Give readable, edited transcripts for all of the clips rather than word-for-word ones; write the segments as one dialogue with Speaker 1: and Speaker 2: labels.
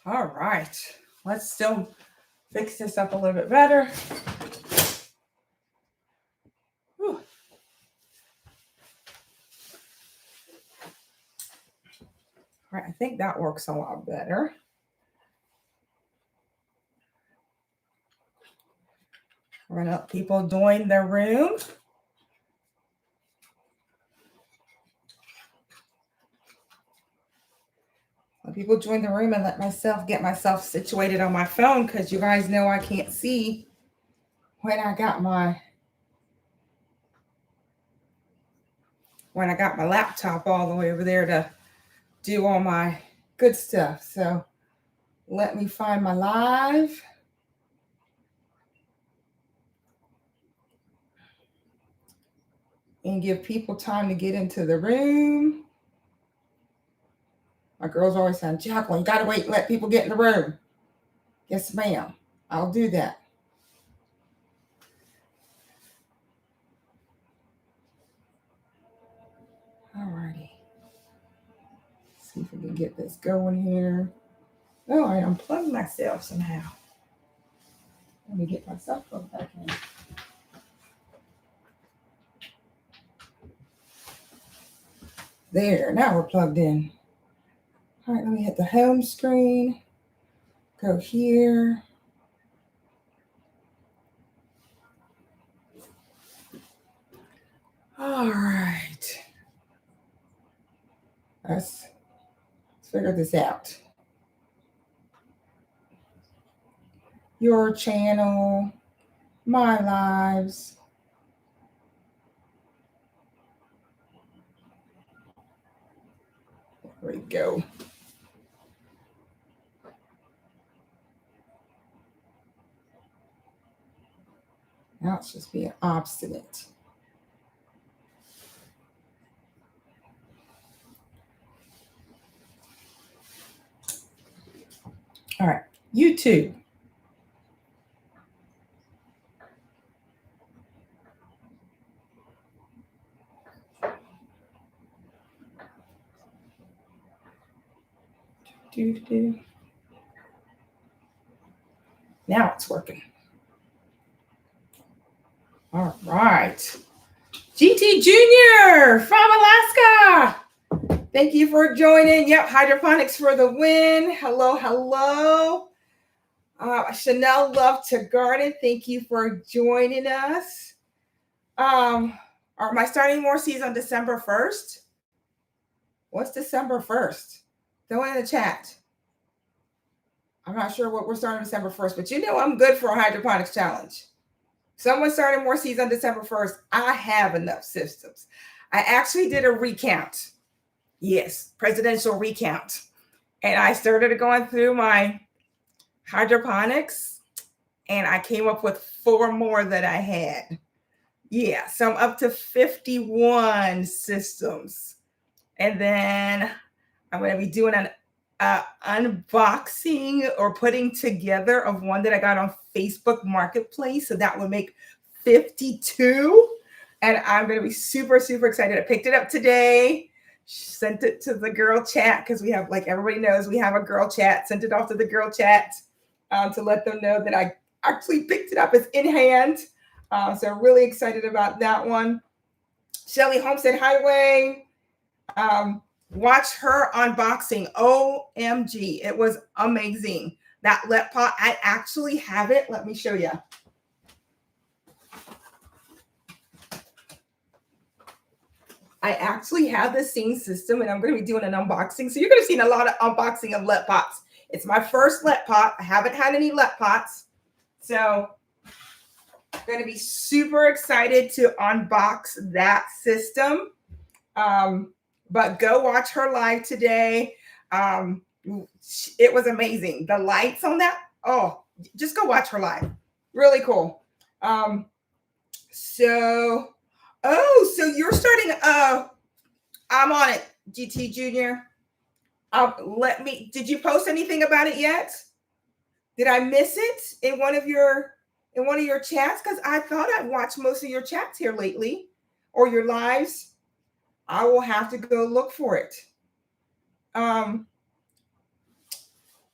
Speaker 1: All right. Let's still fix this up a little bit better. Whew. All right, I think that works a lot better. We're going to let people join the room. Let people join the room and let myself get myself situated on my phone, because you guys know I can't see when I got my laptop all the way over there to do all my good stuff. So let me find my live. And give people time to get into the room. My girls always saying, Jacqueline, you gotta wait and let people get in the room. Yes, ma'am. I'll do that. Alrighty. See if we can get this going here. Oh, I unplugged myself somehow. Let me get myself plugged back in. There, now we're plugged in. All right, let me hit the home screen. Go here. All right. Let's figure this out. Your channel, my lives. There we go. Now it's just being obstinate. All right, YouTube. Now it's working. All right. GT Jr. from Alaska. Thank you for joining. Yep, Hydroponics for the win. Hello, hello. Chanel Love to Garden. Thank you for joining us. Are my starting more seeds on December 1st? What's December 1st? Throw it in the chat. I'm not sure what we're starting December 1st, but you know I'm good for a hydroponics challenge. Someone started more seeds on December 1st. I have enough systems. I actually did a recount. Yes, presidential recount. And I started going through my hydroponics, and I came up with 4 more that I had. Yeah, so I'm up to 51 systems. And then I'm going to be doing an unboxing or putting together of one that I got on Facebook Marketplace. So that would make 52. And I'm going to be super, super excited. I picked it up today, sent it to the girl chat, because we have, like everybody knows, we have a girl chat. Sent it off to the girl chat to let them know that I actually picked it up. It's in hand. So I'm really excited about that one. Shelly Homestead Highway. Watch her unboxing. OMG. It was amazing. That let pot, I actually have it. Let me show you. I actually have the same system, and I'm going to be doing an unboxing. So you're going to see a lot of unboxing of let pots. It's my first let pot. I haven't had any let pots. So I'm going to be super excited to unbox that system. But go watch her live today. It was amazing. The lights on that. Oh, just go watch her live. Really cool. So you're starting. I'm on it, GT Junior. Did you post anything about it yet? Did I miss it in one of your chats? Because I thought I'd watched most of your chats here lately, or your lives. I will have to go look for it.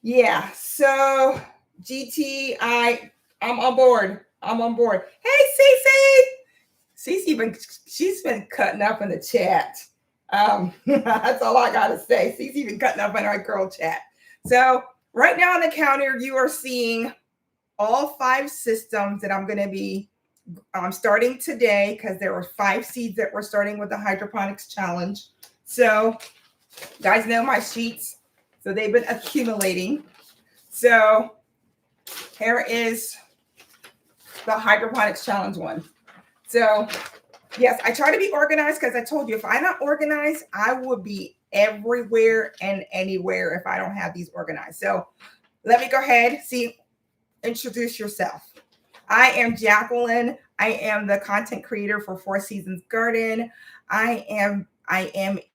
Speaker 1: Yeah, so I'm on board. I'm on board. Hey, she's been cutting up in the chat. That's all I gotta say. Cece been cutting up in our girl chat. So right now on the counter, you are seeing all 5 systems that I'm going to be starting today, because there were 5 seeds that we're starting with the hydroponics challenge. So you guys know my sheets, so they've been accumulating. So here is the hydroponics challenge one. So yes, I try to be organized, because I told you, if I'm not organized, I would be everywhere and anywhere if I don't have these organized. So let me go ahead, introduce yourself. I am Jacqueline. I am the content creator for Four Seasons Garden. I am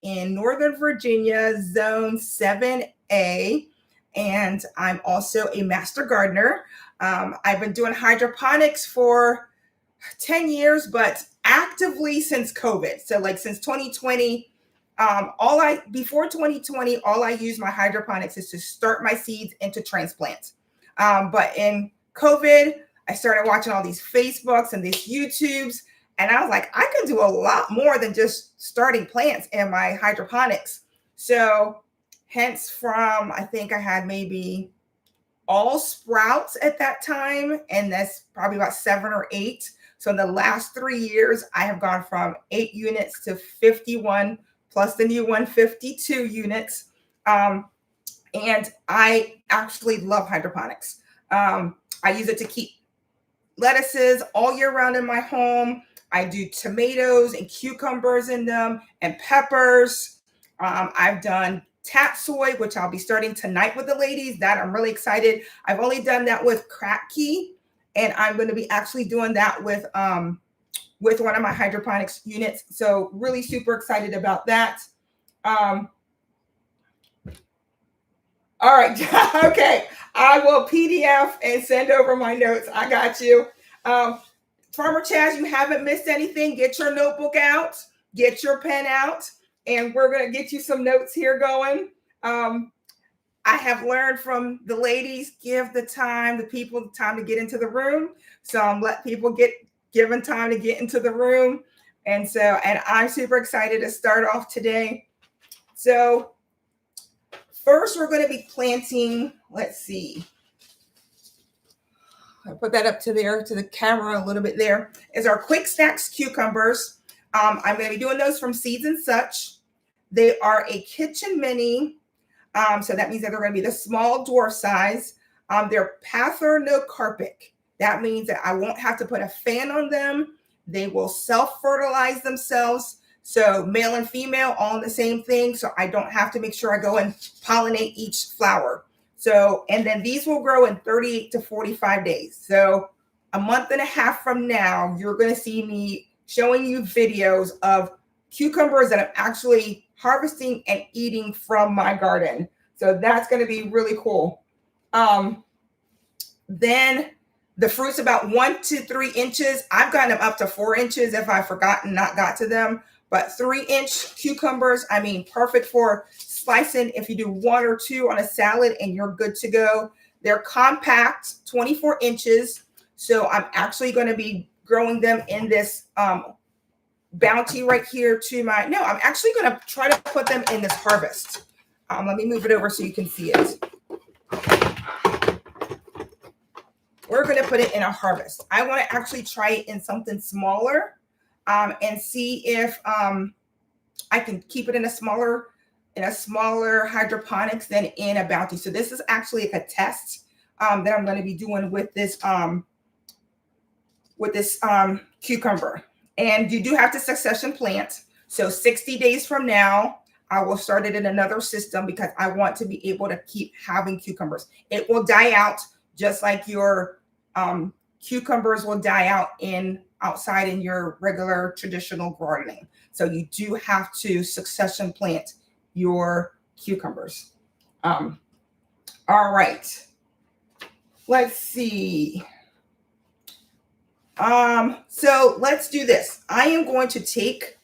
Speaker 1: in Northern Virginia, Zone 7A, and I'm also a master gardener. I've been doing hydroponics for 10 years, but actively since COVID. So like since 2020, before 2020, all I use my hydroponics is to start my seeds into transplants. But in COVID, I started watching all these Facebooks and these YouTubes, and I was like, I can do a lot more than just starting plants in my hydroponics. So hence from, I think I had maybe all sprouts at that time, and that's probably about 7 or 8. So in the last 3 years, I have gone from 8 units to 51, plus the new one, 52 units. And I actually love hydroponics. I use it to keep lettuces all year round in my home. I do tomatoes and cucumbers in them, and peppers. I've done tatsoi, which I'll be starting tonight with the ladies. That I'm really excited. I've only done that with Kratky, and I'm going to be actually doing that with one of my hydroponics units. So really super excited about that. All right. Okay. I will PDF and send over my notes. I got you. Farmer Chaz, you haven't missed anything. Get your notebook out, get your pen out, and we're going to get you some notes here going. I have learned from the ladies, give the people the time to get into the room. So I'm let people given time to get into the room. And I'm super excited to start off today. So first, we're going to be planting, let's see. I'll put that up to the camera a little bit there, is our Quick Snacks cucumbers. I'm going to be doing those from Seeds and Such. They are a kitchen mini. So that means that they're going to be the small dwarf size. They're parthenocarpic. That means that I won't have to put a fan on them. They will self-fertilize themselves. So male and female, all in the same thing. So I don't have to make sure I go and pollinate each flower. So, and then these will grow in 38 to 45 days. So a month and a half from now, you're going to see me showing you videos of cucumbers that I'm actually harvesting and eating from my garden. So that's going to be really cool. Then the fruit's about 1 to 3 inches. I've gotten them up to 4 inches if I've forgotten not got to them. But 3-inch cucumbers, I mean, perfect for slicing if you do 1 or 2 on a salad and you're good to go. They're compact, 24 inches. So I'm actually going to be growing them in this bounty right here I'm actually going to try to put them in this harvest. Let me move it over so you can see it. We're going to put it in a harvest. I want to actually try it in something smaller and see if I can keep it in a smaller hydroponics than in a bounty. So this is actually like a test that I'm going to be doing with this cucumber. And you do have to succession plant. So 60 days from now, I will start it in another system because I want to be able to keep having cucumbers. It will die out just like your cucumbers will die out outside in your regular traditional gardening. So you do have to succession plant your cucumbers. All right. Let's see. So let's do this. I am going to take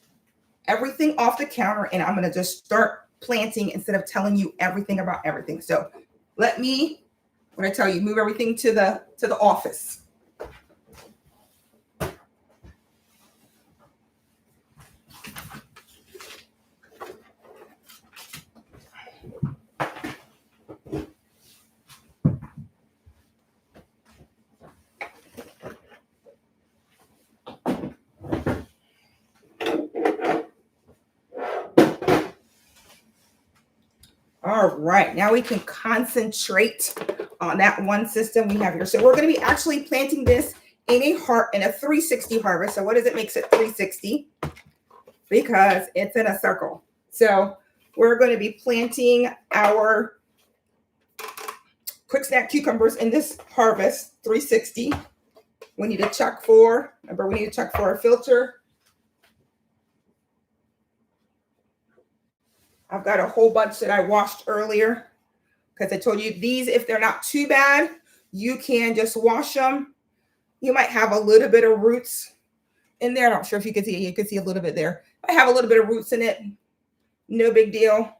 Speaker 1: everything off the counter and I'm going to just start planting instead of telling you everything about everything. So let me, what I tell you, move everything to the office. All right, now we can concentrate on that one system we have here. So we're going to be actually planting this in a 360 harvest. So what does it make it 360? Because it's in a circle. So we're going to be planting our quick snack cucumbers in this harvest 360. We need to check for, remember, we need to check for a filter. I've got a whole bunch that I washed earlier because I told you these, if they're not too bad, you can just wash them. You might have a little bit of roots in there. I'm not sure if you can see it. You can see a little bit there. I have a little bit of roots in it. No big deal.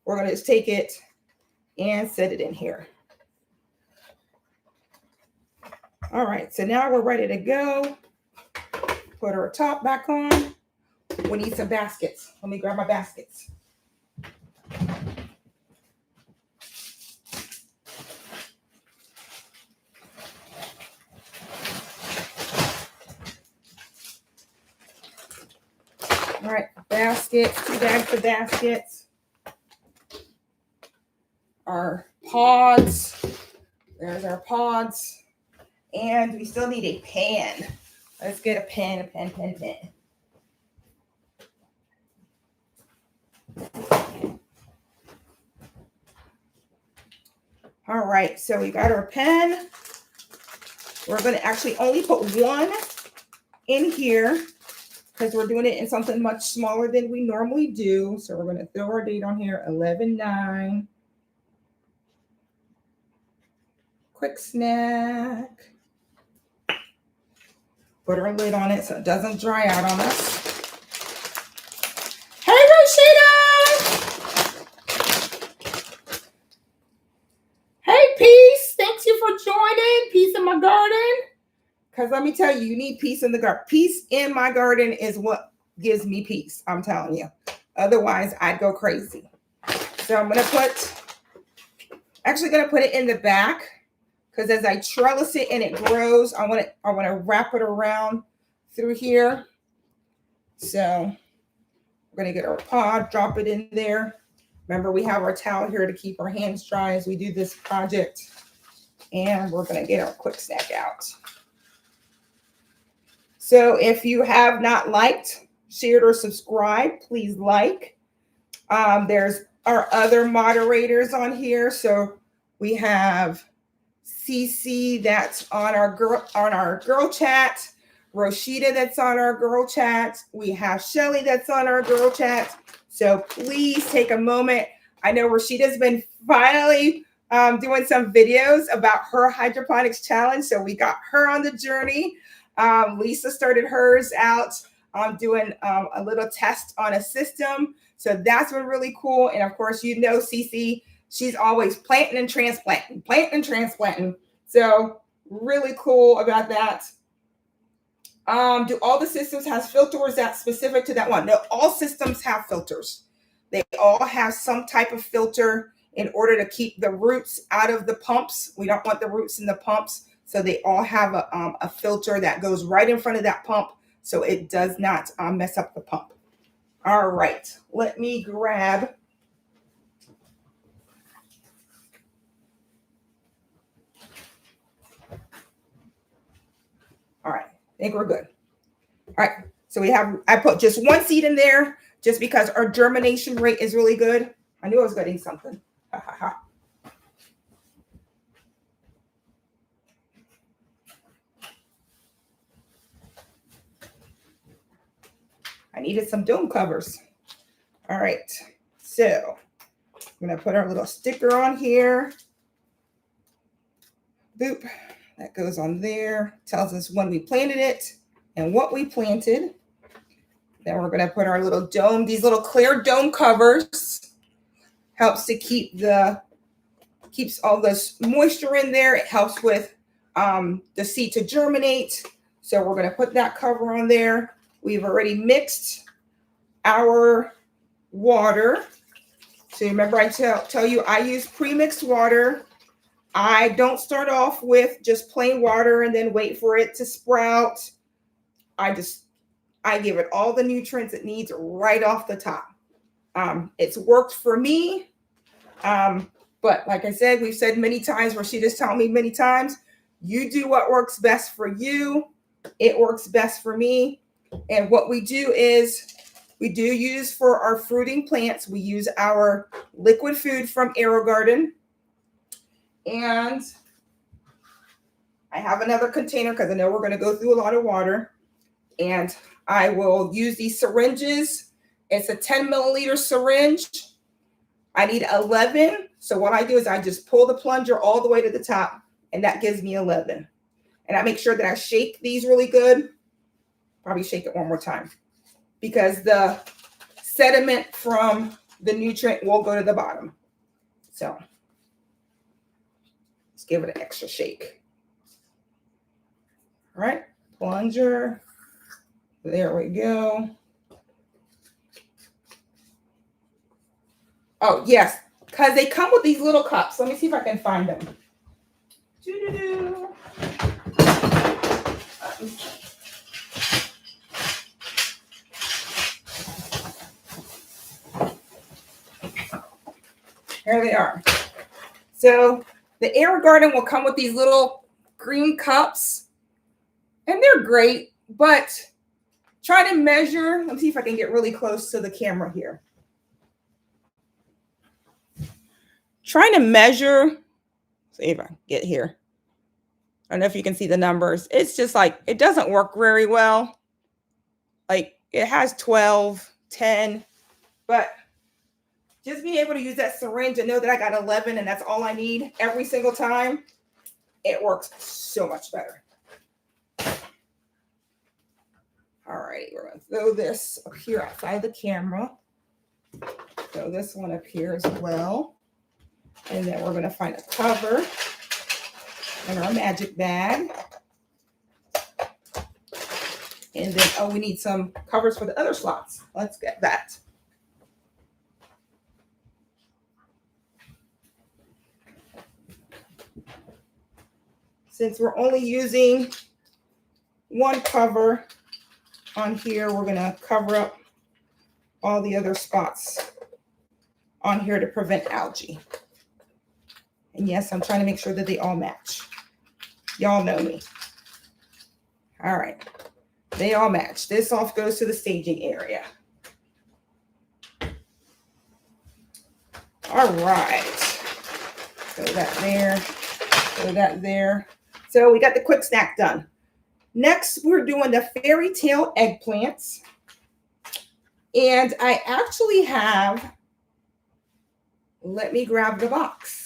Speaker 1: We're going to just take it and set it in here. All right, so now we're ready to go. Put our top back on. We need some baskets. Let me grab my baskets. All right, baskets, 2 bags of baskets. Our pods. There's our pods. And we still need a pan. Let's get a pen. All right, so we got our pen. We're going to actually only put one in here because we're doing it in something much smaller than we normally do. So we're going to throw our date on here, 11/9. Quick snack. Put our lid on it so it doesn't dry out on us. Hey, Rashida! Hey, Peace. Thanks you for joining. Peace in my garden. Because let me tell you, you need peace in the garden. Peace in my garden is what gives me peace. I'm telling you. Otherwise, I'd go crazy. So I'm going to put it in the back. Because as I trellis it and it grows, I want to wrap it around through here. So we're going to get our pod, drop it in there. Remember, we have our towel here to keep our hands dry as we do this project. And we're going to get our quick snack out. So if you have not liked, shared, or subscribed, please like. There's our other moderators on here. So we have CC that's on our girl chat, Roshida that's on our girl chat. We have Shelly that's on our girl chat. So please take a moment. I know Rashida's been finally doing some videos about her hydroponics challenge. So we got her on the journey. Lisa started hers out doing a little test on a system. So that's been really cool. And of course, you know, CC, she's always planting and transplanting. So really cool about that. Do all the systems have filters? Or is that specific to that one? No, all systems have filters. They all have some type of filter in order to keep the roots out of the pumps. We don't want the roots in the pumps. So they all have a filter that goes right in front of that pump so it does not mess up the pump. All right, let me grab. All right, I think we're good. All right, so I put just one seed in there just because our germination rate is really good. I knew I was getting something. Ha, ha, ha. I needed some dome covers. All right, so I'm going to put our little sticker on here. Boop. That goes on there. Tells us when we planted it and what we planted. Then we're going to put our little dome, these little clear dome covers. Helps to keep the keeps all this moisture in there. It helps with the seed to germinate. So we're going to put that cover on there. We've already mixed our water. So remember I tell you I use pre-mixed water. I don't start off with just plain water and then wait for it to sprout. I give it all the nutrients it needs right off the top. It's worked for me. But like I said, we've said many times, Rashida's taught me many times, you do what works best for you. It works best for me. And what we do is we do use for our fruiting plants, we use our liquid food from AeroGarden. And I have another container because I know we're going to go through a lot of water. And I will use these syringes. It's a 10 milliliter syringe. I need 11. So what I do is I just pull the plunger all the way to the top, and that gives me 11. And I make sure that I shake these really good. Probably shake it one more time because the sediment from the nutrient will go to the bottom. So let's give it an extra shake. All right, plunger. There we go. Oh, yes, because they come with these little cups. Let me see if I can find them. Doo-doo-doo. Here they are. So the AeroGarden will come with these little green cups, and they're great, but try to measure. Let me see if I can get really close to the camera here. Trying to measure, see if I can get here. I don't know if you can see the numbers. It's just like, it doesn't work very well. Like it has 12, 10, but just being able to use that syringe and know that I got 11 and that's all I need every single time, it works so much better. All right, we're going to throw this up here outside the camera. Throw this one up here as well. And then we're going to find a cover in our magic bag. And then, oh, we need some covers for the other slots. Let's get that. Since we're only using one cover on here, we're going to cover up all the other spots on here to prevent algae. And yes, I'm trying to make sure that they all match. Y'all know me. All right. They all match. This off goes to the staging area. All right. Throw that there. Throw that there. So we got the quick snack done. Next, we're doing the fairy tale eggplants. And I actually have, let me grab the box.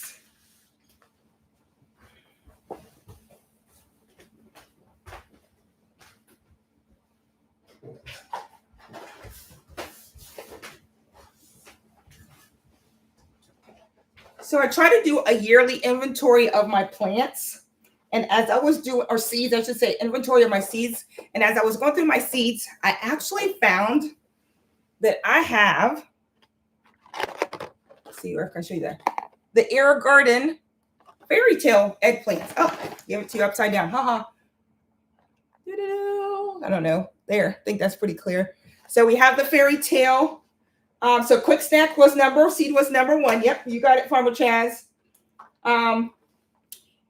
Speaker 1: So I try to do a yearly inventory of my plants. And as I was doing, or seeds, I should say, inventory of my seeds. And as I was going through my seeds, I actually found that I have, let's see where I can show you that, the AeroGarden fairy tale eggplants. Oh, give it to you upside down. Haha. I don't know. There, I think that's pretty clear. So we have the fairy tale. So quick snack was seed was number 1. Yep, you got it, Farmer Chaz.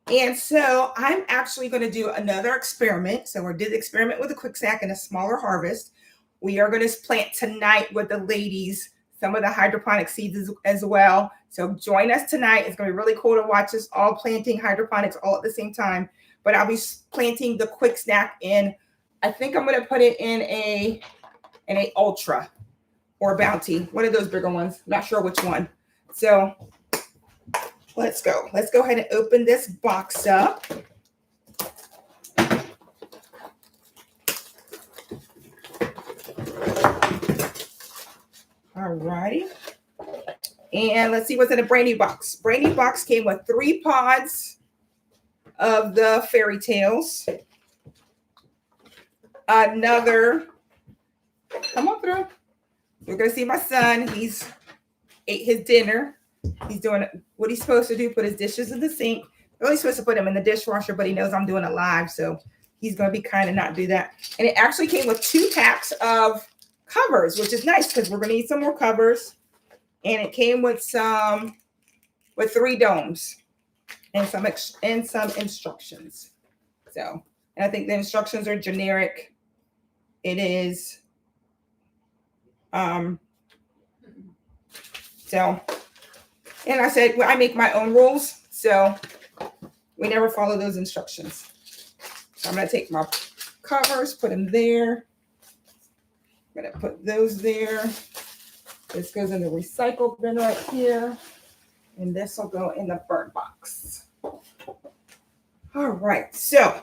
Speaker 1: And so I'm actually going to do another experiment. So we did the experiment with a quick snack and a smaller harvest. We are going to plant tonight with the ladies some of the hydroponic seeds as well. So join us tonight. It's going to be really cool to watch us all planting hydroponics all at the same time. But I'll be planting the quick snack in, I think I'm going to put it in a ultra or bounty, one of those bigger ones. Not sure which one. So let's go. Let's go ahead and open this box up. All righty. And let's see what's in a brand new box. Brand new box came with 3 pods of the fairy tales. Another, come on through. You're going to see my son. He's ate his dinner. He's doing what he's supposed to do, put his dishes in the sink. We're only supposed to put them in the dishwasher, but he knows I'm doing a live, so he's going to be kind of not do that. And it actually came with 2 packs of covers, which is nice because we're going to need some more covers. And it came with 3 domes and some instructions. So, and I think the instructions are generic. It is so, and I said, well, I make my own rules, so we never follow those instructions. So I'm going to take my covers, put them there. I'm going to put those there. This goes in the recycle bin right here. And this will go in the burn box. All right, so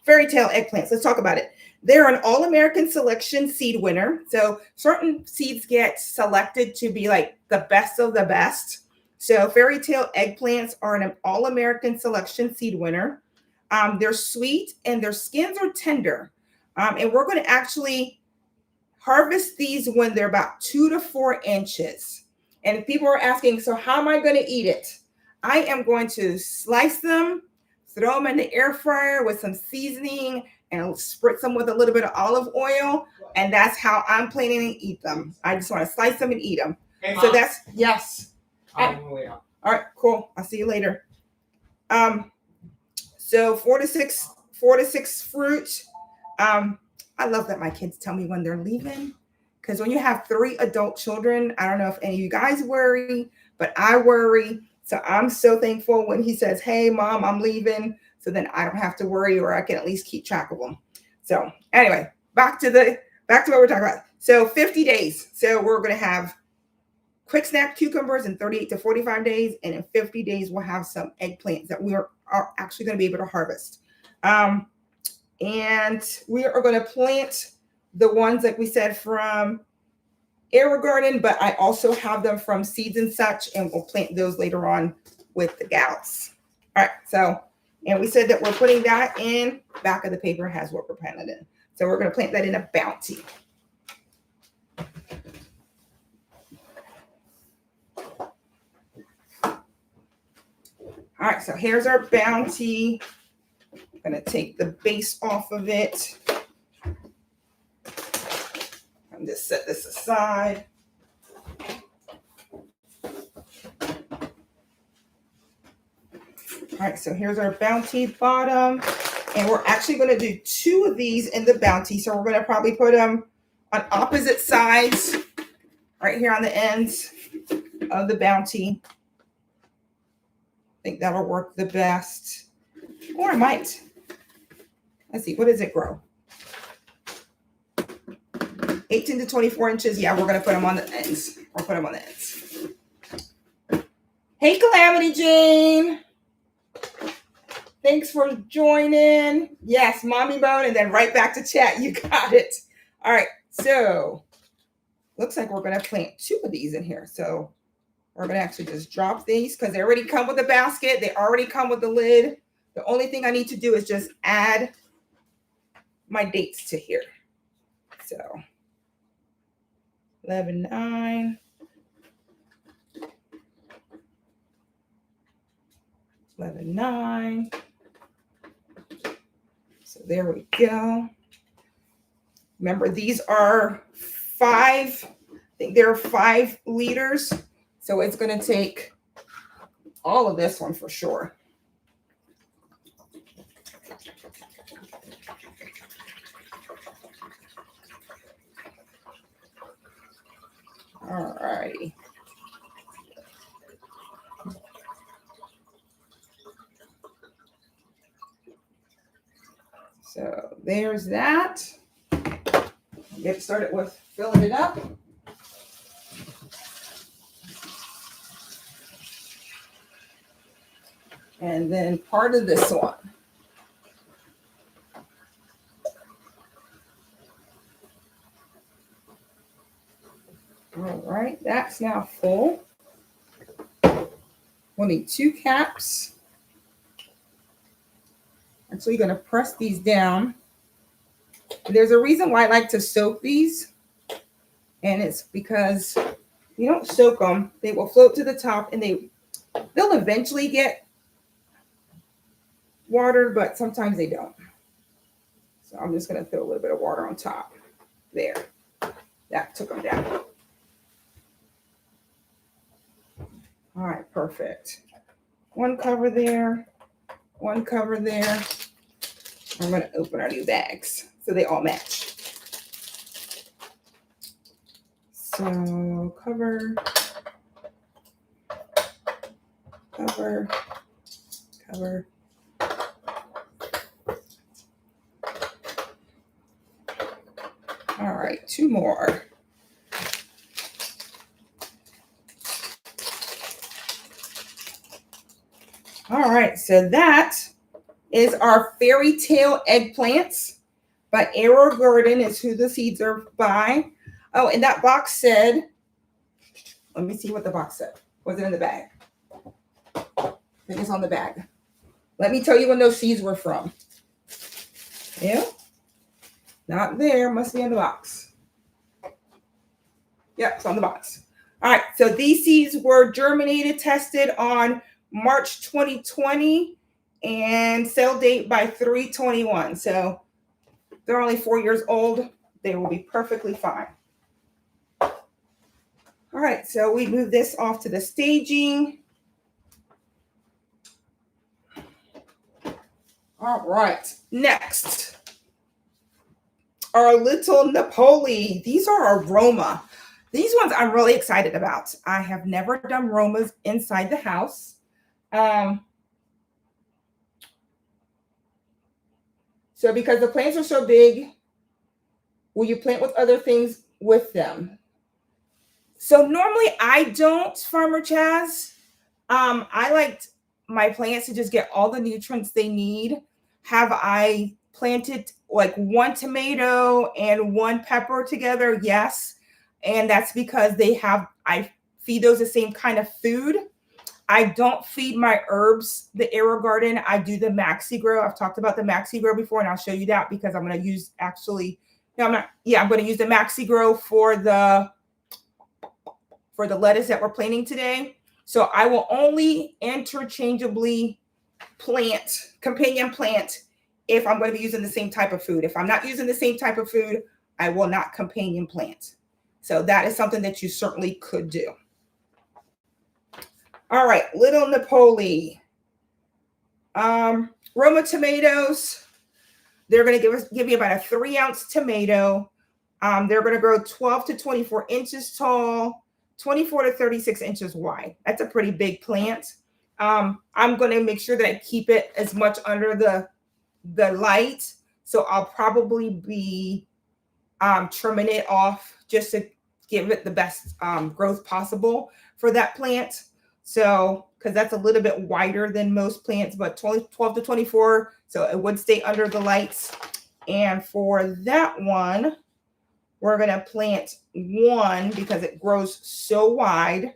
Speaker 1: fairy tale eggplants. Let's talk about it. They're an all-American selection seed winner. So certain seeds get selected to be like the best of the best. So fairy tale eggplants are an all-American selection seed winner. They're sweet and their skins are tender. And we're going to actually harvest these when they're about 2 to 4 inches. And people are asking, so how am I going to eat it? I am going to slice them, throw them in the air fryer with some seasoning, and spritz them with a little bit of olive oil. And that's how I'm planning to eat them. I just want to slice them and eat them. Hey, so that's, yes. All right, cool. I'll see you later. So 4 to 6 fruit. I love that my kids tell me when they're leaving, because when you have 3 adult children, I don't know if any of you guys worry, but I worry. So I'm so thankful when he says, hey, Mom, I'm leaving. So then I don't have to worry, or I can at least keep track of them. So anyway, back to what we're talking about. So 50 days. So we're going to have quick snap cucumbers in 38 to 45 days. And in 50 days, we'll have some eggplants that we are actually going to be able to harvest. And we are going to plant the ones, like we said, from AeroGarden, but I also have them from Seeds and Such, and we'll plant those later on with the gals. All right, so, and we said that we're putting that in, back of the paper has what we're planting in. So we're going to plant that in a bounty. All right, so here's our bounty. I'm going to take the base off of it. And just set this aside. All right, so here's our bounty bottom. And we're actually going to do 2 of these in the bounty. So we're going to probably put them on opposite sides right here on the ends of the bounty. I think that'll work the best. Or I might. Let's see, what does it grow? 18 to 24 inches. Yeah, we're going to put them on the ends. We'll put them on the ends. Hey, Calamity Jane. Thanks for joining. Yes, Mommy Bone, and then right back to chat. You got it. All right, so looks like we're going to plant 2 of these in here. So we're going to actually just drop these because they already come with a basket. They already come with the lid. The only thing I need to do is just add my dates to here. So 11/9. 11/9. So there we go. Remember, these are 5, I think there are 5 liters. So it's going to take all of this one for sure. All righty. So there's that. Get started with filling it up. And then part of this one. All right, that's now full. We'll need 2 caps. Actually, you're going to press these down. There's a reason why I like to soak these, and it's because you don't soak them, they will float to the top, and they'll eventually get watered, but sometimes they don't. So I'm just going to throw a little bit of water on top. There. That took them down. All right, perfect. 1 cover there, 1 cover there. I'm going to open our new bags so they all match. So cover, cover, cover. All right, 2 more. All right, so that is our fairy tale eggplants by AeroGarden is who the seeds are by. Oh, and that box said, let me see what the box said. Was it in the bag? I think it's on the bag. Let me tell you when those seeds were from. Yeah, not there, must be in the box. Yep, it's on the box. All right, so these seeds were germinated, tested on March 2020, and sale date by 3/21. So they're only 4 years old. They will be perfectly fine. All right, so we move this off to the staging. All right, next, our little Napoli. These are aroma. These ones I'm really excited about. I have never done aromas inside the house. So because the plants are so big, will you plant with other things with them? So normally I don't, Farmer Chaz. I like my plants to just get all the nutrients they need. Have I planted like 1 tomato and 1 pepper together? Yes. And that's because I feed those the same kind of food. I don't feed my herbs the AeroGarden. I do the Maxi Grow. I've talked about the Maxi Grow before, and I'll show you that because I'm going to use I'm going to use the Maxi Grow for the lettuce that we're planting today. So I will only interchangeably companion plant if I'm going to be using the same type of food. If I'm not using the same type of food, I will not companion plant. So that is something that you certainly could do. All right, little Napoli. Roma tomatoes. They're going to give you about a 3-ounce tomato. They're going to grow 12 to 24 inches tall, 24 to 36 inches wide. That's a pretty big plant. I'm going to make sure that I keep it as much under the light. So I'll probably be trimming it off just to give it the best growth possible for that plant. So, because that's a little bit wider than most plants, but 12 to 24, so it would stay under the lights. And for that one, we're going to plant 1 because it grows so wide.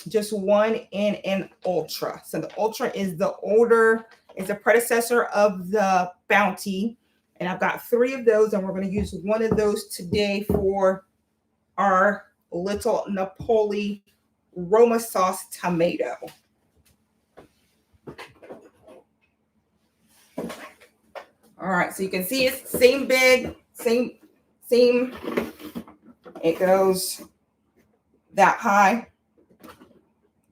Speaker 1: Just 1 in an Ultra. So the Ultra is is a predecessor of the Bounty. And I've got 3 of those, and we're going to use 1 of those today for our little Napoli Roma sauce tomato. All right, so you can see it's same big, same. It goes that high.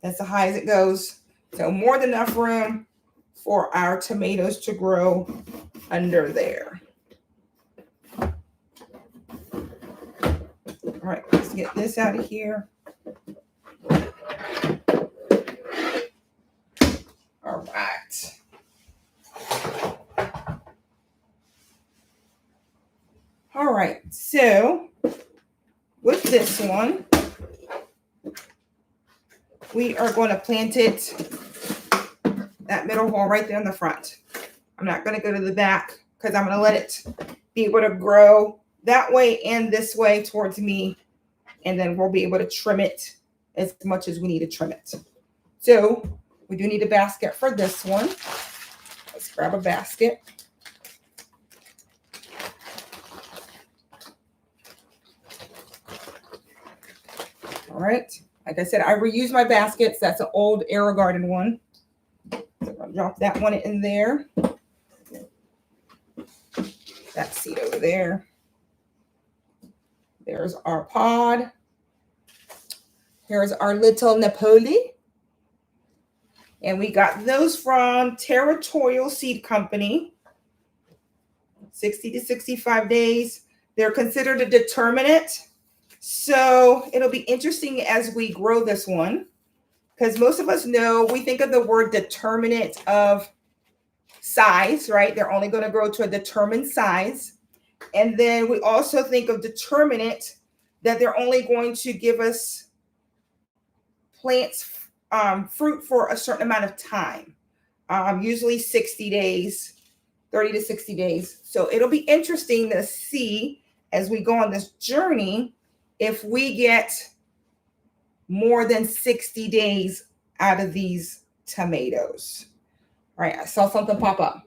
Speaker 1: That's as high as it goes. So more than enough room for our tomatoes to grow under there. All right, let's get this out of here. All right. All right, so with this one, we are going to plant it that middle hole right there in the front. I'm not going to go to the back because I'm going to let it be able to grow that way and this way towards me, and then we'll be able to trim it as much as we need to trim it. So we do need a basket for this one. Let's grab a basket. All right. Like I said, I reuse my baskets. That's an old AeroGarden one. So I'll drop that one in there. That seed over there. There's our pod. Here's our little Napoli. And we got those from Territorial Seed Company. 60 to 65 days. They're considered a determinate. So it'll be interesting as we grow this one, because most of us know, we think of the word determinate of size, right? They're only going to grow to a determined size. And then we also think of determinate that they're only going to give us plants, fruit for a certain amount of time, usually 60 days, 30 to 60 days. So it'll be interesting to see as we go on this journey if we get more than 60 days out of these tomatoes. All right, I saw something pop up.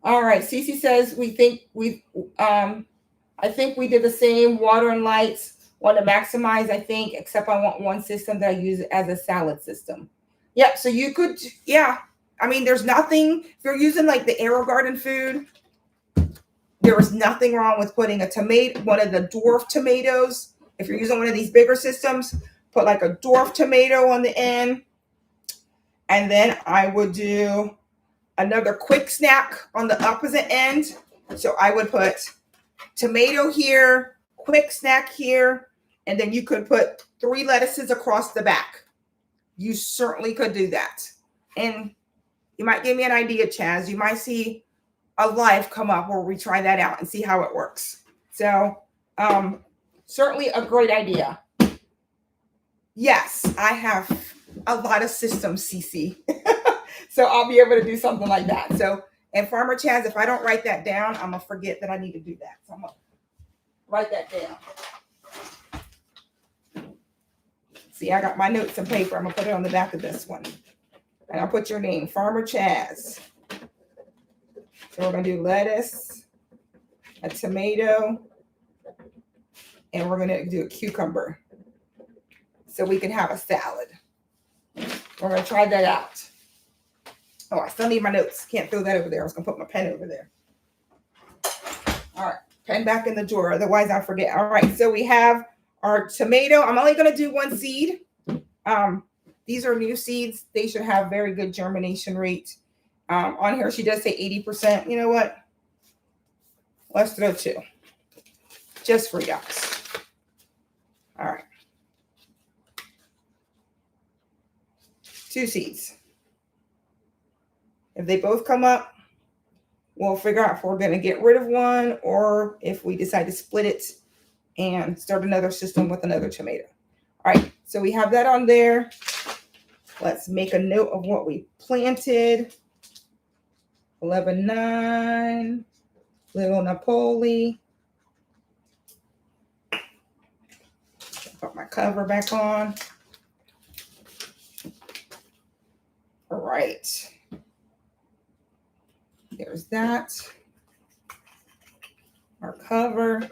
Speaker 1: All right, Cece says I think we did the same, water and lights, want to maximize, I think, except I want one system that I use as a salad system. Yeah, so you could, yeah. I mean, there's nothing, if you're using like the AeroGarden food, there is nothing wrong with putting a tomato, one of the dwarf tomatoes. If you're using one of these bigger systems, put like a dwarf tomato on the end. And then I would do another quick snack on the opposite end. So I would put tomato here, quick snack here, and then you could put 3 lettuces across the back. You certainly could do that. And you might give me an idea, Chaz. You might see a live come up where we try that out and see how it works. So certainly a great idea. Yes, I have a lot of systems, CC. So I'll be able to do something like that. So, and Farmer Chaz, if I don't write that down, I'm going to forget that I need to do that. So I'm going to write that down. See, I got my notes and paper. I'm going to put it on the back of this one. And I'll put your name, Farmer Chaz. So we're going to do lettuce, a tomato, and we're going to do a cucumber so we can have a salad. We're going to try that out. Oh, I still need my notes. Can't throw that over there. I was going to put my pen over there. All right, pen back in the drawer. Otherwise, I'll forget. All right, so we have our tomato. I'm only going to do 1 seed. These are new seeds. They should have very good germination rate. On here, she does say 80%. You know what? Let's throw 2. Just for yucks. All right. 2 seeds. If they both come up, we'll figure out if we're going to get rid of one or if we decide to split it and start another system with another tomato. All right, so we have that on there. Let's make a note of what we planted. 11.9, little Napoli. Put my cover back on. All right. There's that. Our cover.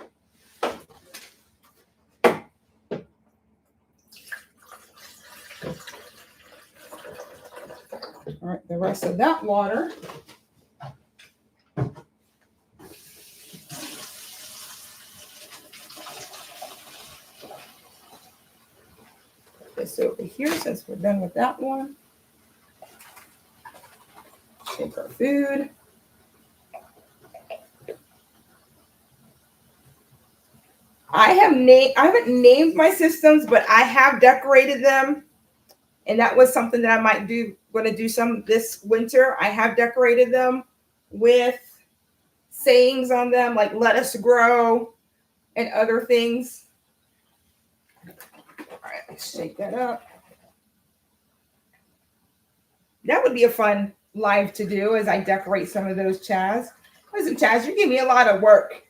Speaker 1: All right, the rest of that water. Put this over here since we're done with that one. Take our food. I haven't named my systems, but I have decorated them. And that was something that I might going to do some this winter. I have decorated them with sayings on them, like let us grow and other things. All right, let's shake that up. That would be a fun live to do as I decorate some of those, Chaz. Listen, Chaz, you give me a lot of work.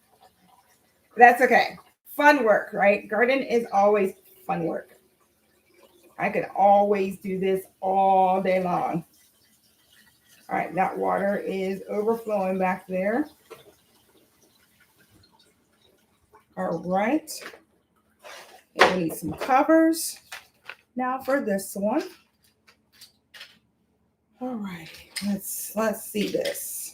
Speaker 1: That's okay. fun work, right? Garden is always fun work. I can always do this all day long. All right, that water is overflowing back there. All right. And we need some covers now for this one. All right, let's see this.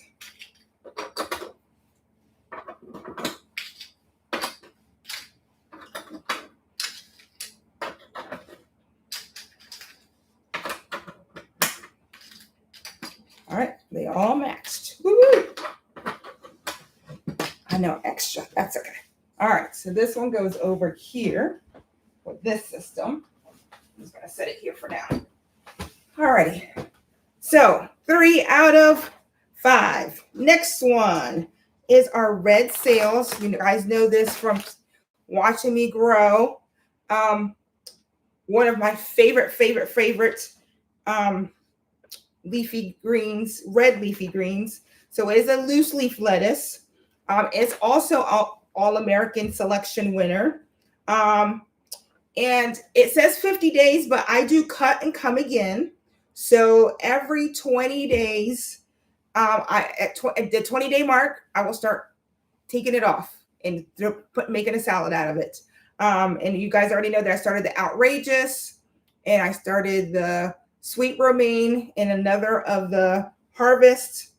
Speaker 1: All right, they all matched. Woo-hoo. I know, extra, that's okay. All right, so this one goes over here with this system. I'm just gonna set it here for now. All righty, so 3 out of 5. Next one is our red sails. You guys know this from watching me grow. One of my favorite leafy greens, red leafy greens. So it is a loose leaf lettuce. It's also all American selection winner. And it says 50 days, but I do cut and come again. So every 20 days, at the 20-day mark, I will start taking it off and making a salad out of it. And you guys already know that I started the outrageous, and I started the sweet romaine and another of the harvest.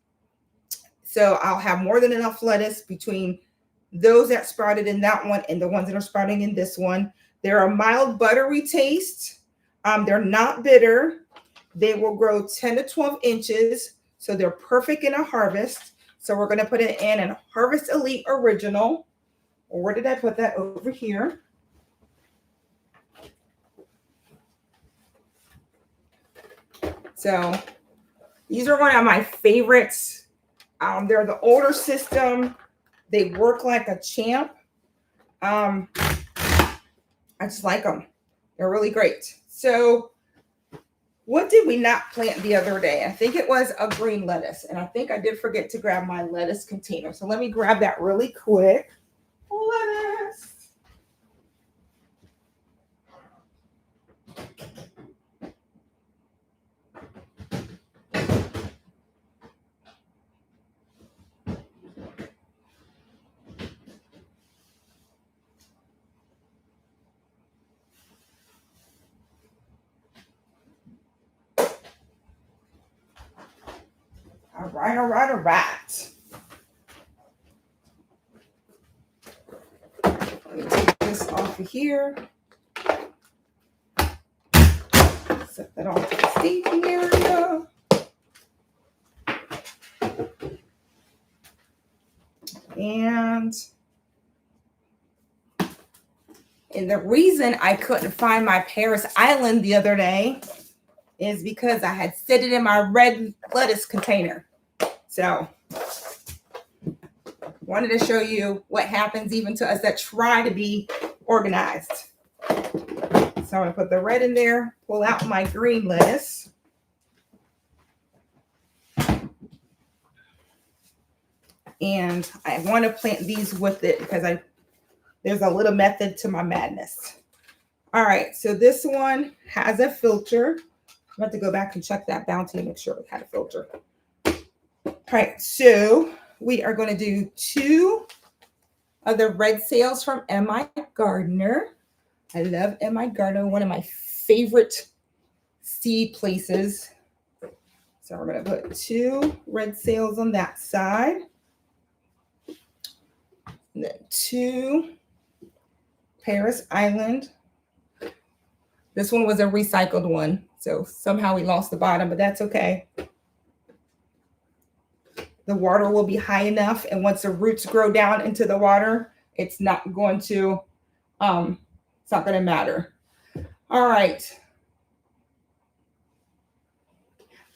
Speaker 1: So I'll have more than enough lettuce between those that sprouted in that one and the ones that are sprouting in this one. They're a mild buttery taste. They're not bitter. They will grow 10 to 12 inches. So they're perfect in a harvest. So we're going to put it in a Harvest Elite Original. Where did I put that? Over here. So these are one of my favorites. They're the older system. They work like a champ. I just like them. They're really great. So what did we not plant the other day? I think it was a green lettuce. And I think I did forget to grab my lettuce container. So let me grab that really quick. Lettuce. All right. Let me take this off of here. Set that off to the staging area. And the reason I couldn't find my Paris Island the other day is because I had set it in my red lettuce container. So wanted to show you what happens even to us that try to be organized. So I'm gonna put the red in there, pull out my green lettuce. And I want to plant these with it because there's a little method to my madness. All right, so this one has a filter. I'm about to go back and check that bounty and make sure it had a filter. All right, so we are going to do 2 of the red sails from M.I. Gardner. I love M.I. Gardner, one of my favorite seed places. So we're going to put 2 red sails on that side. And then 2 Paris Island. This one was a recycled one. So somehow we lost the bottom, but that's okay. The water will be high enough. And once the roots grow down into the water, it's not going to matter. All right.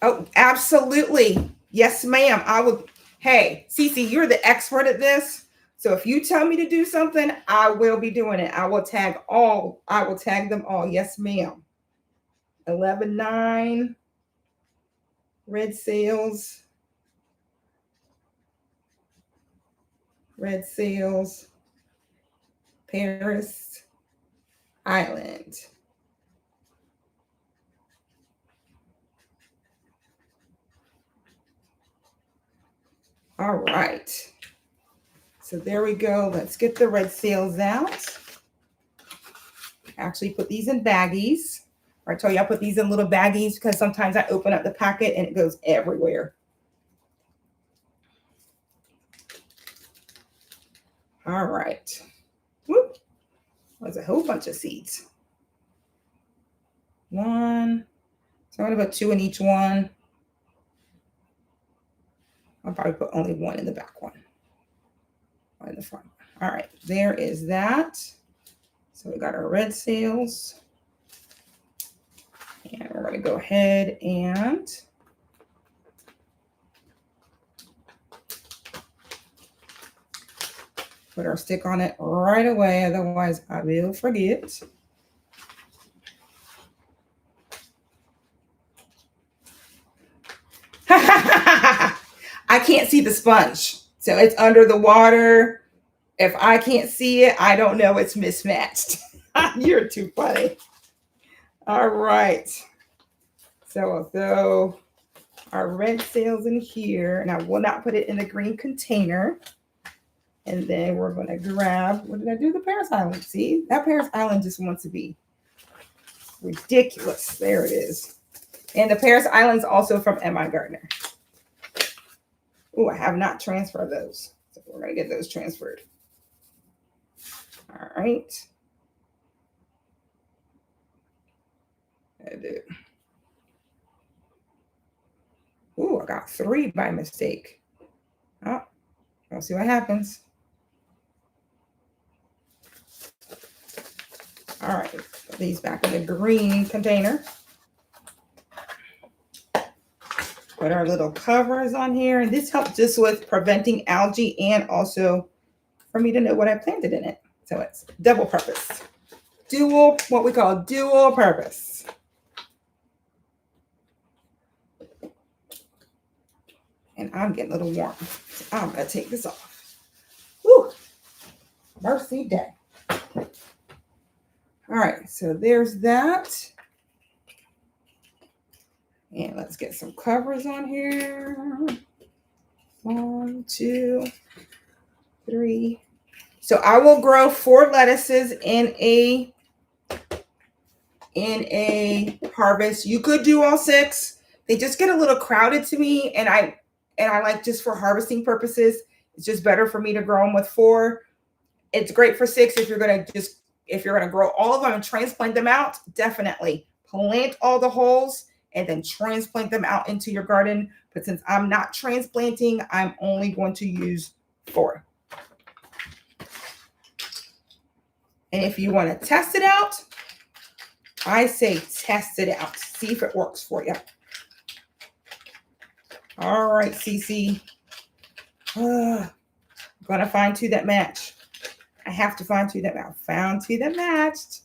Speaker 1: Oh, absolutely. Yes, ma'am. I will. Hey, Cece, you're the expert at this. So if you tell me to do something, I will be doing it. I will tag them all. Yes, ma'am. 11-9. Red sails. Paris Island. All right. So there we go. Let's get the red sails out. Actually put these in baggies. I told you I put these in little baggies because sometimes I open up the packet and it goes everywhere. All right. Whoop. There's a whole bunch of seeds. One. So I'm going to put 2 in each one. I'll probably put only 1 in the back one. 1 in the front. All right. There is that. So we got our red sails. And we're going to go ahead and put our stick on it right away. Otherwise, I will forget. I can't see the sponge. So it's under the water. If I can't see it, I don't know it's mismatched. You're too funny. All right. So I'll throw our red sails in here, and I will not put it in the green container. And then we're going to grab, what did I do? The Paris Island. See, that Paris Island just wants to be ridiculous. There it is. And the Paris Island's also from M.I. Gardner. Oh, I have not transferred those. So we're going to get those transferred. All right. I do. Ooh, I got 3 by mistake. Oh, we'll see what happens. All right, put these back in the green container. Put our little covers on here. And this helps just with preventing algae and also for me to know what I planted in it. So it's double purpose. Dual, what we call dual purpose. And I'm getting a little warm. So I'm going to take this off. Whew. Mercy day. All right, so there's that. And let's get some covers on here. 1, 2, 3. So I will grow 4 lettuces in a harvest. You could do all 6. They just get a little crowded to me, and I like, just for harvesting purposes, it's just better for me to grow them with 4. It's great for 6 if you're gonna grow all of them and transplant them out. Definitely plant all the holes and then transplant them out into your garden. But since I'm not transplanting, I'm only going to use 4. And if you want to test it out, I say test it out. See if it works for you. All right, Cece. I'm going to find 2 that match. I have to find 2 that match. Found 2 that matched.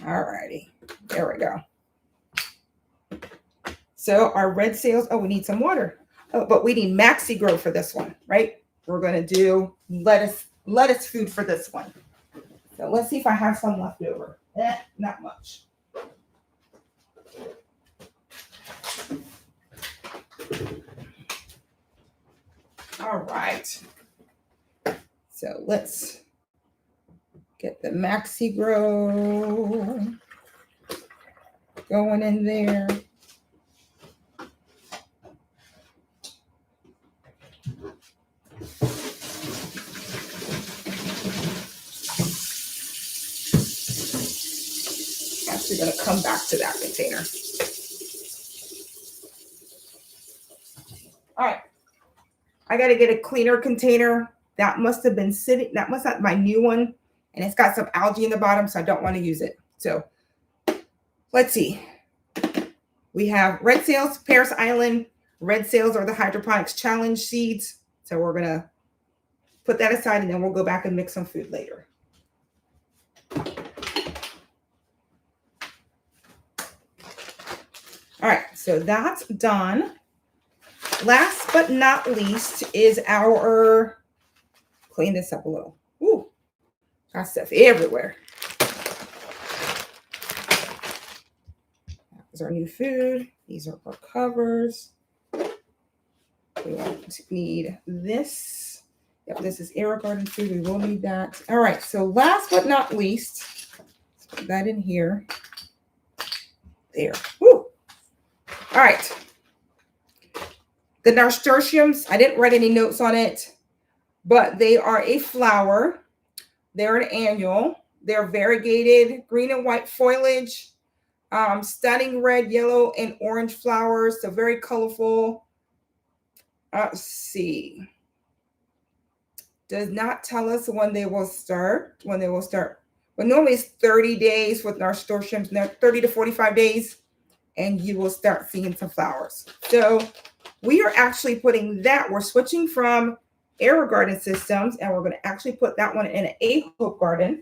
Speaker 1: All righty. There we go. So our red sails. Oh, we need some water. Oh, but we need maxi grow for this one, right? We're going to do lettuce food for this one. So let's see if I have some left over. Not much. All right. So let's get the maxi grow going in there. Actually going to come back to that container. All right. I got to get a cleaner container. That must have been sitting, that must have my new one. And it's got some algae in the bottom, so I don't want to use it. So let's see. We have red sails, Paris Island. Red sails are the Hydroponics Challenge seeds. So we're going to put that aside, and then we'll go back and mix some food later. All right, so that's done. Last but not least is our, clean this up a little. Ooh, Got stuff everywhere. These are new food. These are our covers. We won't need this. Yep, this is AeroGarden food. We will need that. All right, so last but not least, let's put that in here. There. Woo. All right. The Nasturtiums, I didn't write any notes on it, but they are a flower. They're an annual. They're variegated green and white foliage, stunning red, yellow, and orange flowers. So very colorful. Let's see. Does not tell us when they will start. But normally it's 30 days with nasturtiums, 30 to 45 days, and you will start seeing some flowers. So we are actually putting that. We're switching from AeroGarden systems, and we're going to actually put that one in an AeroGarden.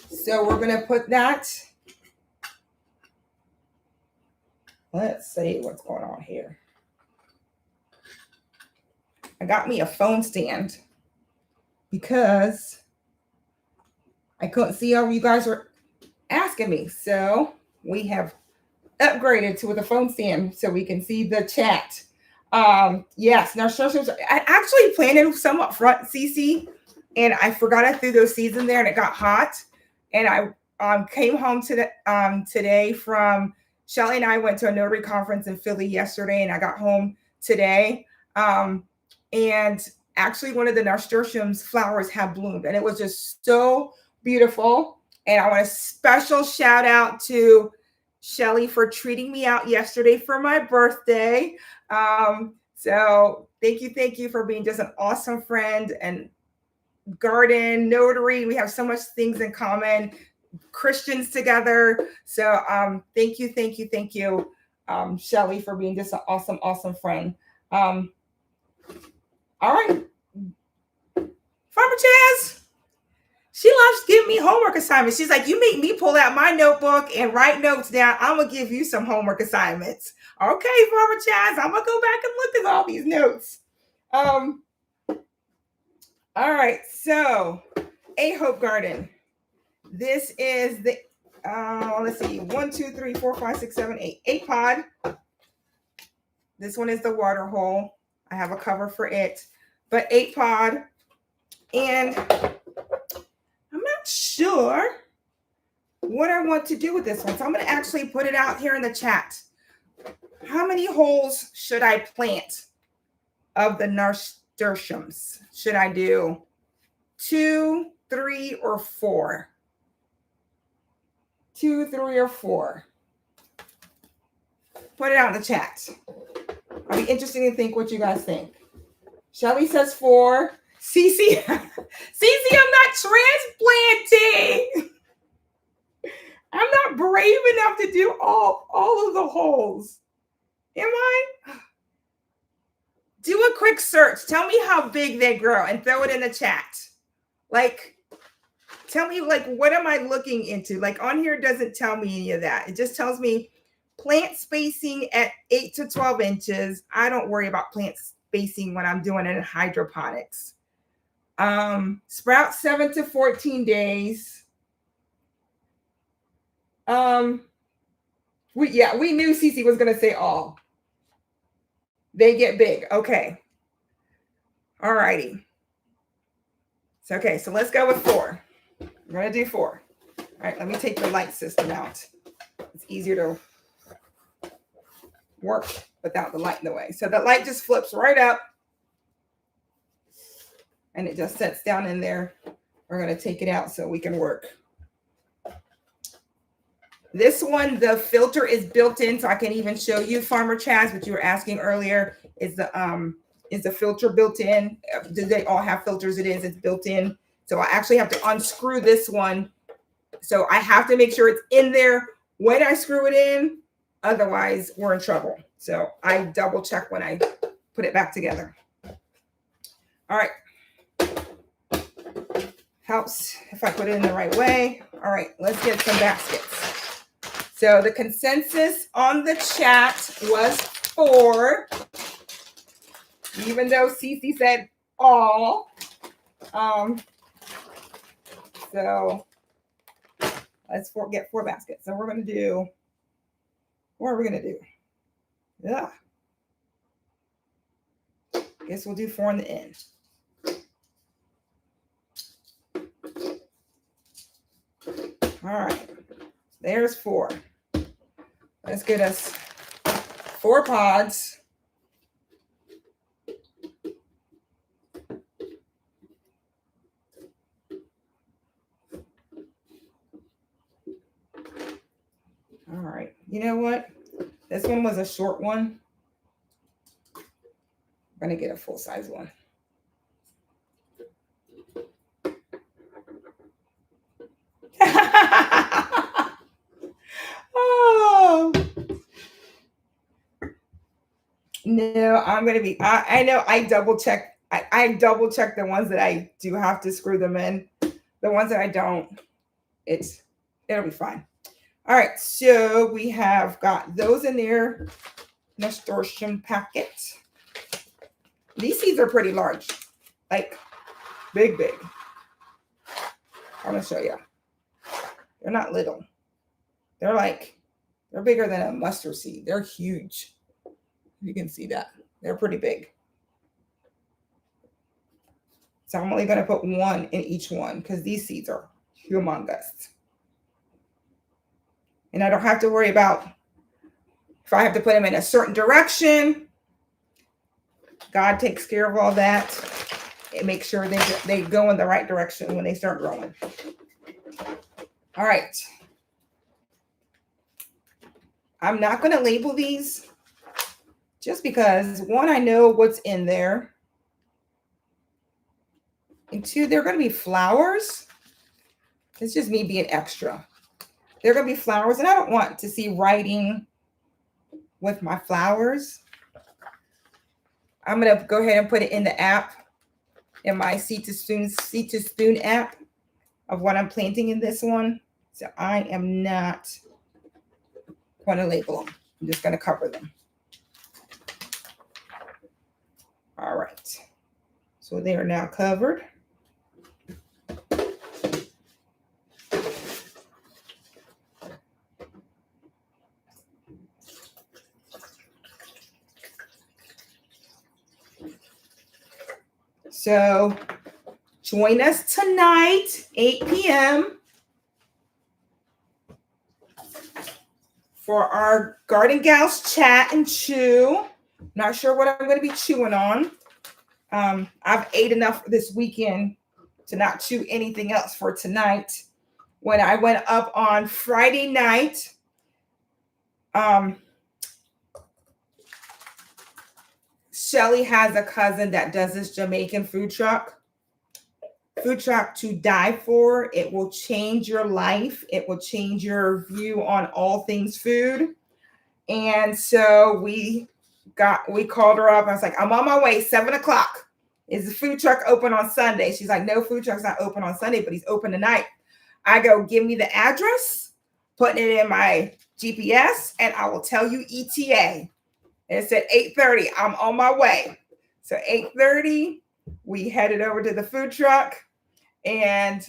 Speaker 1: So we're going to put that. Let's see what's going on here. I got me a phone stand because I couldn't see how you guys were asking me. So we have upgraded to with a phone stand so we can see the chat. Yes, nasturtiums. I actually planted some up front, Cece, and I forgot I threw those seeds in there and it got hot. And I came home today from Shelly and I went to a notary conference in Philly yesterday, and I got home today. And actually one of the nasturtiums flowers have bloomed, and it was just so beautiful. And I want a special shout out to Shelly for treating me out yesterday for my birthday. So thank you for being just an awesome friend and garden notary. We have so much things in common, Christians together. So thank you, Shelly, for being just an awesome friend. All right, Farmer Chaz, she loves giving me homework assignments. She's like, you make me pull out my notebook and write notes down. I'm gonna give you some homework assignments. Okay, Farmer Chaz, I'm gonna go back and look at all these notes. All right, so A Hope Garden. This is the let's see, 1, 2, 3, 4, 5, 6, 7, 8. 8 pod. This one is the water hole. I have a cover for it, but 8 pod. And I'm not sure what I want to do with this one. So I'm going to actually put it out here in the chat. How many holes should I plant of the nasturtiums? Should I do 2, 3, or 4? 2, 3, or 4? Put it out in the chat. I'll be interested to think what you guys think. Shelly says 4. Cece, I'm not transplanting. I'm not brave enough to do all of the holes. Am I? Do a quick search. Tell me how big they grow and throw it in the chat. Like, tell me, like, what am I looking into? Like, on here doesn't tell me any of that. It just tells me plant spacing at 8 to 12 inches. I don't worry about plant spacing when I'm doing it in hydroponics. Sprout 7 to 14 days. We knew Cece was going to say all. They get big. Okay. All righty. So let's go with 4. We're going to do 4. All right, let me take the light system out. It's easier to work without the light in the way. So the light just flips right up and it just sets down in there. We're going to take it out so we can work. This one, the filter is built in, so I can even show you, Farmer Chaz, what you were asking earlier. Is the filter built in? Do they all have filters? It is. It's built in. So I actually have to unscrew this one. So I have to make sure it's in there when I screw it in. Otherwise, we're in trouble. So I double check when I put it back together. All right. Helps if I put it in the right way. All right, let's get some baskets. So the consensus on the chat was 4. even though Cece said all. So let's get 4 baskets. So we're going to do, what are we going to do? Yeah. Guess we'll do 4 in the end. All right. There's 4. Let's get us 4 pods. All right. You know what? This one was a short one. I'm going to get a full-size one. Oh. No, I'm going to be, I know I double check. I double check the ones that I do have to screw them in. The ones that I don't, it'll be fine. All right, so we have got those in there. Nasturtium packet. These seeds are pretty large, like big. I'm gonna show you. They're not little. They're bigger than a mustard seed. They're huge. You can see that. They're pretty big. So I'm only gonna put 1 in each one because these seeds are humongous. And I don't have to worry about if I have to put them in a certain direction. God takes care of all that and makes sure they go in the right direction when they start growing. All right. I'm not going to label these just because 1, I know what's in there. And 2, they're going to be flowers. It's just me being extra. They're going to be flowers, and I don't want to see writing with my flowers. I'm going to go ahead and put it in the app, in my Seed to Spoon app of what I'm planting in this one. So I am not going to label them. I'm just going to cover them. All right. So they are now covered. So join us tonight, 8 p.m. for our Garden Gals chat and chew. Not sure what I'm going to be chewing on. I've ate enough this weekend to not chew anything else for tonight. When I went up on Friday night, Shelly has a cousin that does this Jamaican food truck to die for. It will change your life. It will change your view on all things food. And so we called her up. I was like, I'm on my way, 7:00. Is the food truck open on Sunday? She's like, no, food truck's not open on Sunday, but he's open tonight. I go, give me the address, putting it in my GPS, and I will tell you ETA. And it said 8:30. I'm on my way. So 8:30, we headed over to the food truck, and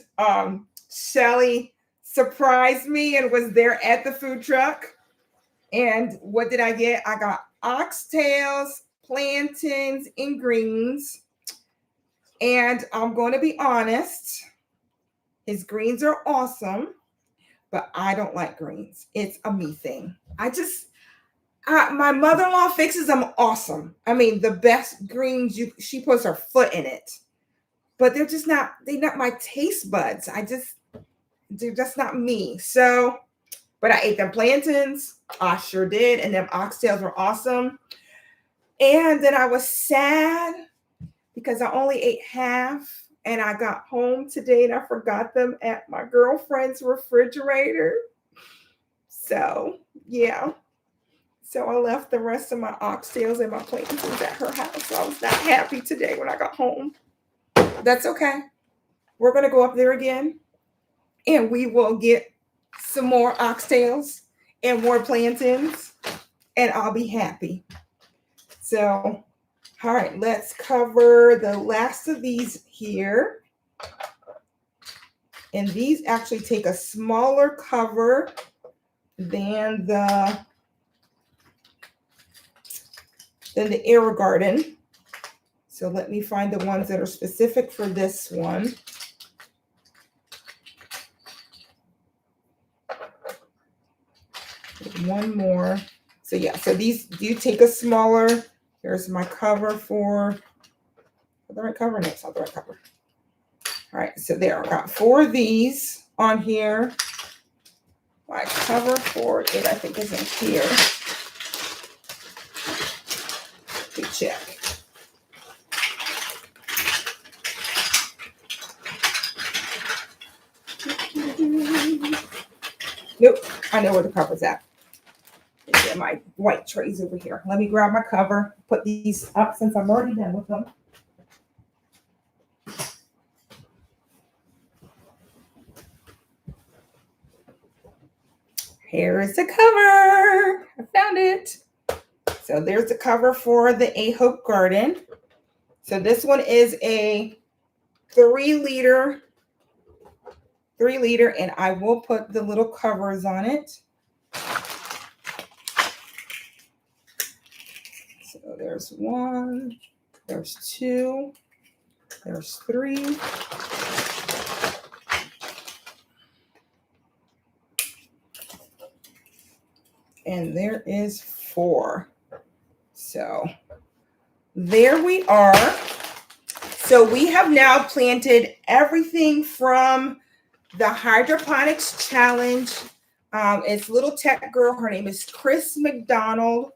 Speaker 1: Shelly surprised me and was there at the food truck. And what did I get? I got oxtails, plantains, and greens. And I'm going to be honest, his greens are awesome, but I don't like greens. It's a me thing. My mother-in-law fixes them awesome. I mean, the best greens, she puts her foot in it. But they're not my taste buds. They're just not me. So, but I ate them plantains. I sure did. And them oxtails were awesome. And then I was sad because I only ate half. And I got home today and I forgot them at my girlfriend's refrigerator. So, yeah. So I left the rest of my oxtails and my plantains at her house. So I was not happy today when I got home. That's okay. We're going to go up there again and we will get some more oxtails and more plantains and I'll be happy. So All right, let's cover the last of these here. And these actually take a smaller cover than the AeroGarden. So let me find the ones that are specific for this one. One more. So yeah, so these do take a smaller. Here's my cover for the right cover. No, it's not the right cover. All right, so there, I got 4 of these on here. My cover for it, I think, is in here. Let me check. Nope, I know where the cover's at. Yeah, my white trays over here. Let me grab my cover, put these up since I'm already done with them. Here is the cover. I found it. So there's the cover for the AeroGarden. So this one is a 3 liter, and I will put the little covers on it. So there's 1, there's 2, there's 3. And there is 4. So there we are. So we have now planted everything from the hydroponics challenge. It's little tech girl. Her name is Chris McDonald.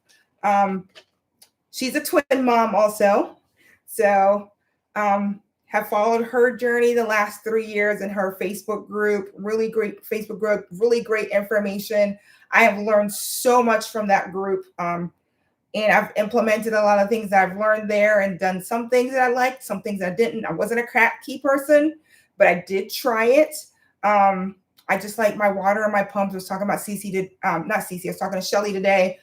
Speaker 1: She's a twin mom also. So have followed her journey the last 3 years in her Facebook group. Really great Facebook group, really great information. I have learned so much from that group. And I've implemented a lot of things that I've learned there and done some things that I liked, some things I didn't. I wasn't a Kratky person, but I did try it. I just like my water and my pumps. I was talking about Cece, not Cece, I was talking to Shelly today.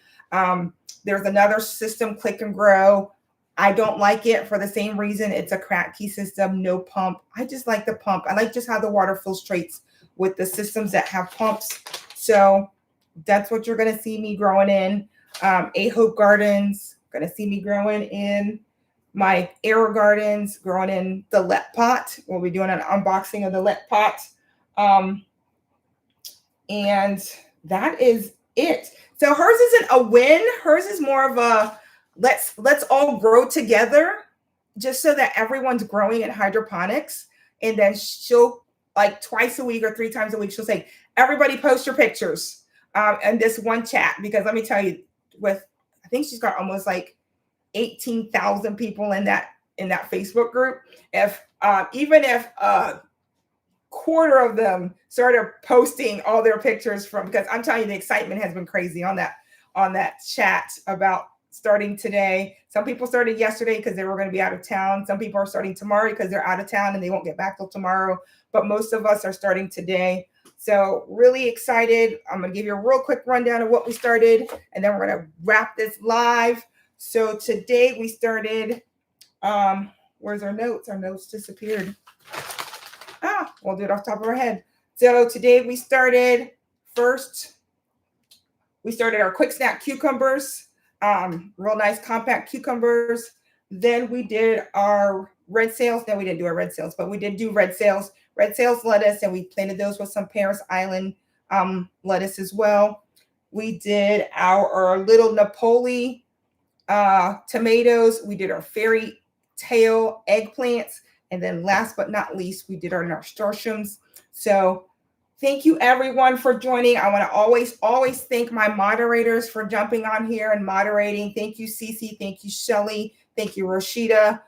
Speaker 1: There's another system, Click and Grow. I don't like it for the same reason. It's a Kratky system, no pump. I just like the pump. I like just how the water filtrates with the systems that have pumps. So that's what you're going to see me growing in. AeroGardens, going to see me growing in my AeroGardens, growing in the Let pot. We'll be doing an unboxing of the Let pot. And that is it. So hers isn't a win. Hers is more of a let's all grow together, just so that everyone's growing in hydroponics. And then she'll, like, twice a week or 3 times a week, she'll say, everybody post your pictures in this one chat. Because let me tell you, I think she's got almost like 18,000 people in that Facebook group. Even if a quarter of them started posting all their pictures because I'm telling you, the excitement has been crazy on that chat about starting today. Some people started yesterday because they were going to be out of town. Some people are starting tomorrow because they're out of town and they won't get back till tomorrow. But most of us are starting today. So really excited. I'm going to give you a real quick rundown of what we started, and then we're going to wrap this live. So today we started, where's our notes? Our notes disappeared. We'll do it off the top of our head. So today we started our quick snap cucumbers, real nice compact cucumbers. Then we did our red sales. No, we didn't do our red sales, but we did do red sales lettuce, and we planted those with some Paris Island lettuce as well. We did our little Napoli tomatoes. We did our fairy tale eggplants. And then last but not least, we did our nasturtiums. So thank you, everyone, for joining. I want to always thank my moderators for jumping on here and moderating. Thank you, Cece. Thank you, Shelly. Thank you, Rashida.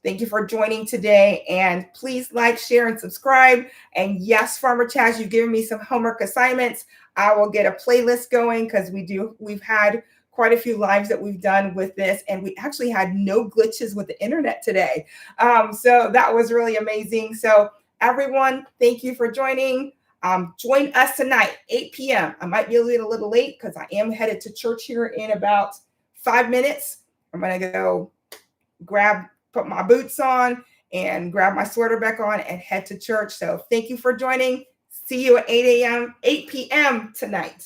Speaker 1: Thank you for joining today. And please like, share, and subscribe. And yes, Farmer Chaz, you've given me some homework assignments. I will get a playlist going because we've had quite a few lives that we've done with this, and we actually had no glitches with the internet today. So that was really amazing. So everyone, thank you for joining. Join us tonight, 8 p.m. I might be a little late because I am headed to church here in about 5 minutes. I'm going to go put my boots on and grab my sweater back on and head to church. So thank you for joining. See you at 8 p.m. tonight.